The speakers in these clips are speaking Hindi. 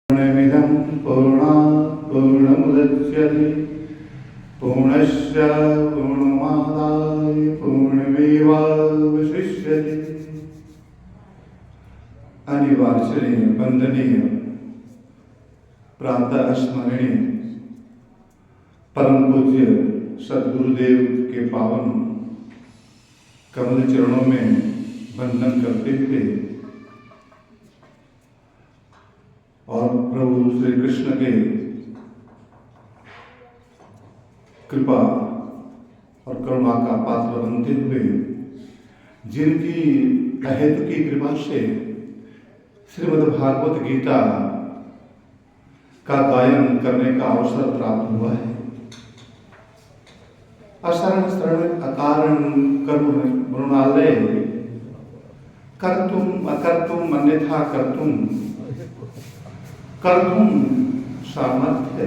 पूर्णमिदं पूर्णात् पूर्णमुदच्यते पूर्णस्य पूर्णमादाय पूर्णमेवावशिष्यते। अनिवार्य वंदनीय प्रातः स्मरणीय परम पूज्य सद्गुरुदेव के पावन कमल चरणों में वंदन करते हुए और प्रभु श्री कृष्ण के कृपा और करुणा का पात्र बनते हुए जिनकी अहेतुकी कृपा से श्रीमद् भागवत गीता का गायन करने का अवसर प्राप्त हुआ है। अशरण शरण अकारण करुण मृणालय कर्तुम अकर्तुम अन्यथा कर्तुम कर्तुम सामर्थ्य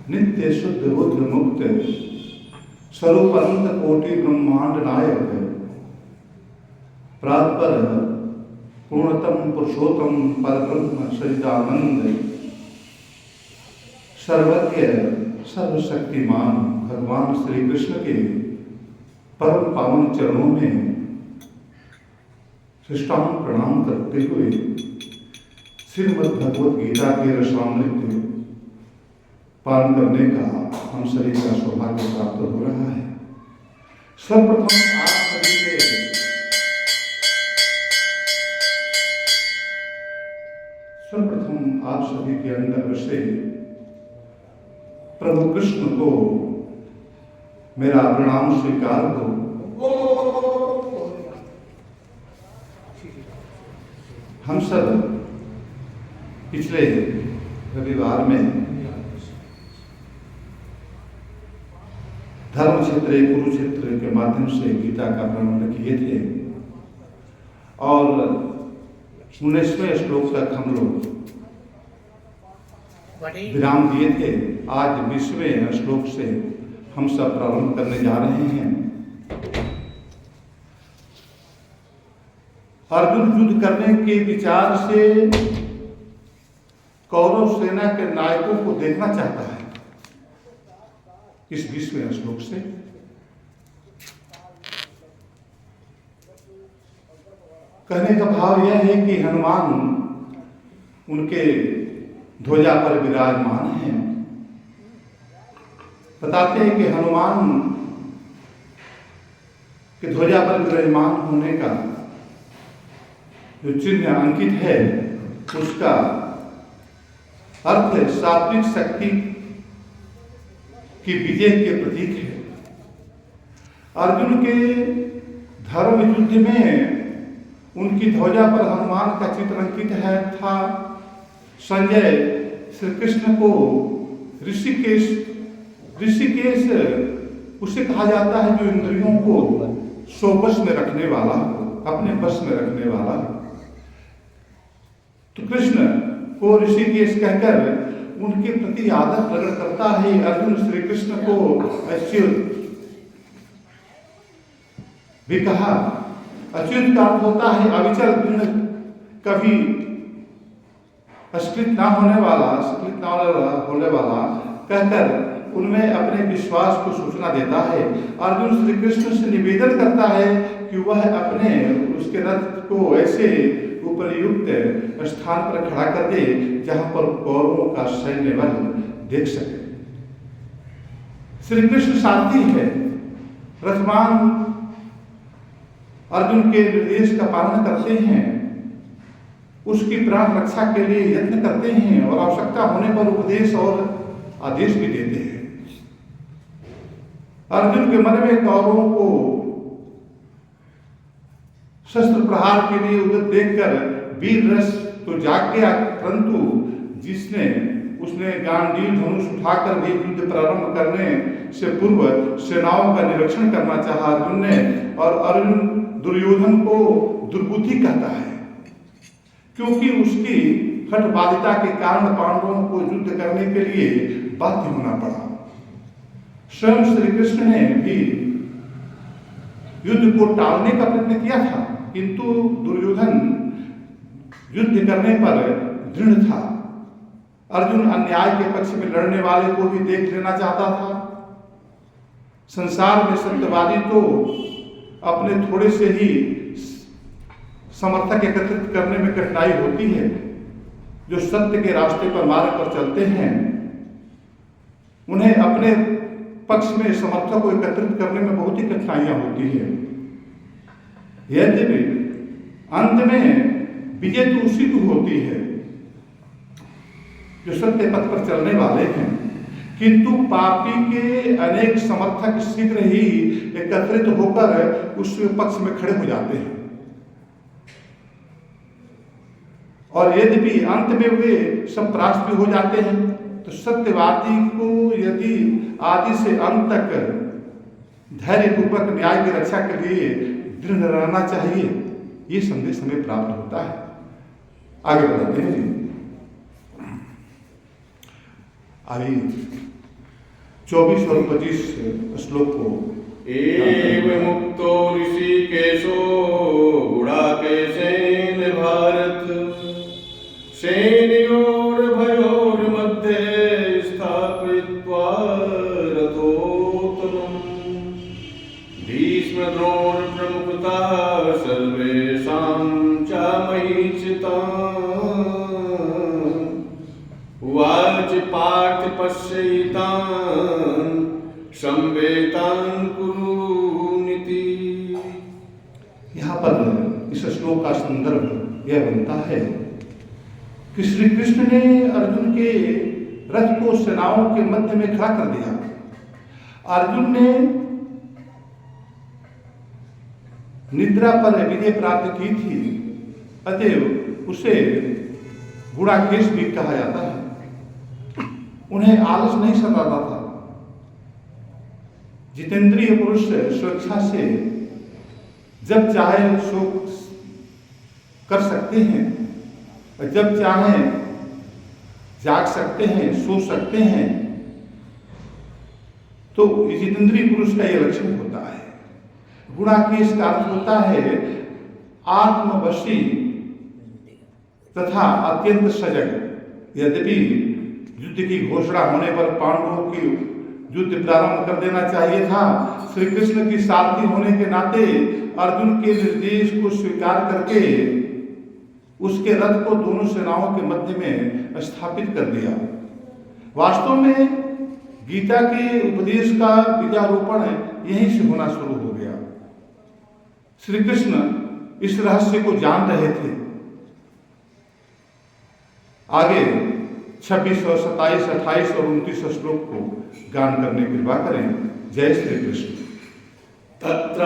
नित्य शुद्ध बुद्ध मुक्त स्वरूप अनंत कोटि ब्रह्मांड नायक प्रातपर पूर्णतम पुरुषोत्तम परब्रह्म सच्चिदानंद सर्वज्ञ सर्वशक्तिमान भगवान श्री कृष्ण के परम पावन चरणों में साष्टांग प्रणाम करते हुए श्रीमद् भगवत गीता के रसामृत पान करने का हम सभी का सौभाग्य प्राप्त हो रहा है। सर्वप्रथम आप सभी के अंदर से प्रभु कृष्ण को मेरा प्रणाम स्वीकार हो। हम सब पिछले रविवार में धर्म क्षेत्र कुरुक्षेत्र के माध्यम से गीता का प्रारंभ किए थे और 19वें श्लोक तक हम लोग विराम दिए थे। आज 20वें श्लोक से हम सब प्रारंभ करने जा रहे हैं। अर्जुन युद्ध करने के विचार से कौरव सेना के नायकों को देखना चाहता है। इस 20वें श्लोक से कहने का भाव यह है कि हनुमान उनके ध्वजा पर विराजमान हैं। बताते हैं कि हनुमान के ध्वजा पर विराजमान होने का जो चिन्ह अंकित है उसका अर्थ सात्विक शक्ति की विजय के प्रतीक है। अर्जुन के धर्म युद्ध में उनकी ध्वजा पर हनुमान का चित्र अंकित है था। संजय श्री कृष्ण को ऋषिकेश उसे कहा जाता है जो इंद्रियों को स्वबश में रखने वाला, अपने बस में रखने वाला। तो कृष्ण को ऋषिकेश कहकर उनके प्रति आदर प्रकट करता है। अर्जुन श्री कृष्ण को अच्युत भी कहा। अच्युत का अर्थ होता है अविचल, कभी अस्खलित ना होने वाला, कहकर उनमें अपने विश्वास को सूचना देता है। अर्जुन श्री कृष्ण से निवेदन करता है कि वह अपने उसके रथ को ऐसे उपयुक्त स्थान पर खड़ा कर दे जहां पर कौरवों का सैन्य बल देख सके। श्री कृष्ण सारथी है, रथवान अर्जुन के निर्देश का पालन करते हैं, उसकी प्राण रक्षा के लिए यत्न करते हैं और आवश्यकता होने पर उपदेश और आदेश भी देते हैं। अर्जुन के मन में कौरवों को शस्त्र प्रहार के लिए उद्यत देखकर वीर रस तो जाग गया, परंतु उसने गांडीव धनुष उठाकर भी युद्ध प्रारंभ करने से पूर्व सेनाओं का निरीक्षण करना चाहा अर्जुन ने। और अर्जुन दुर्योधन को दुर्बुद्धि कहता है क्योंकि उसकी हठबाधिता के कारण पांडवों को युद्ध करने के लिए बाध्य होना पड़ा। स्वयं श्री कृष्ण ने भी युद्ध को टालने का प्रयत्न किया था, किंतु दुर्योधन युद्ध करने पर दृढ़ था अर्जुन अन्याय के पक्ष में लड़ने वाले को भी देख लेना चाहता था। संसार में सत्यवादी तो अपने थोड़े से ही समर्थक एकत्रित करने में कठिनाई होती है। जो सत्य के रास्ते पर मार्ग पर चलते हैं उन्हें अपने पक्ष में समर्थक को एकत्रित करने में बहुत ही कठिनाइयां होती है। यद्यपि अंत में विजय तो उसी को होती है जो सत्य पथ पर चलने वाले हैं, किंतु पापी के अनेक समर्थक शीघ्र ही एकत्रित होकर उस पक्ष में खड़े हो जाते हैं और यद्यपि अंत में वे सब परास्त भी हो जाते हैं। तो सत्यवादी को यदि आदि से अंत तक धैर्यपूर्वक न्याय की रक्षा के लिए दृढ़ रहना चाहिए, ये संदेश हमें प्राप्त होता है। आगे बढ़ाते हैं जी। अभी 24 और 25 श्लोक को एव मुक्तो ऋषिकेशो गुडाकेशेन भारत सेनयोर्भयोर्मध्ये स्थापयित्वा रथोत्तमम् भीष्मद्रोण प्रमुखता सर्वेषां च महीक्षिताः उवाच पार्थ पश्यैतान् संवेतान् कुरुनिति। यहाँ पर इस श्लोक का संदर्भ यह बनता है कि श्री कृष्ण ने अर्जुन के रथ को सेनाओं के मध्य में खड़ा कर दिया। अर्जुन ने निद्रा पर विजय प्राप्त की थी, अतएव उसे गुणाकेश भी कहा जाता है। उन्हें आलस नहीं सताता था। जितेंद्रिय पुरुष स्वेच्छा से जब चाहे सो कर सकते हैं, जब चाहे जाग सकते हैं, सो सकते हैं। तो जितेंद्रिय पुरुष का यह लक्षण होता है। गुणाकेश का अर्थ होता है आत्मवशी तथा अत्यंत सजग। यद्यपि युद्ध की घोषणा होने पर पांडवों की युद्ध प्रारंभ कर देना चाहिए था, श्री कृष्ण की सारथी होने के नाते अर्जुन के निर्देश को स्वीकार करके उसके रथ को दोनों सेनाओं के मध्य में स्थापित कर दिया। वास्तव में गीता के उपदेश का बीजारोपण यहीं से होना शुरू हो गया। श्री कृष्ण इस रहस्य को जान रहे थे। आगे 26 और 27, 28 और 29 श्लोक को गान करने की कृपा करें। जय श्री कृष्ण। तत्र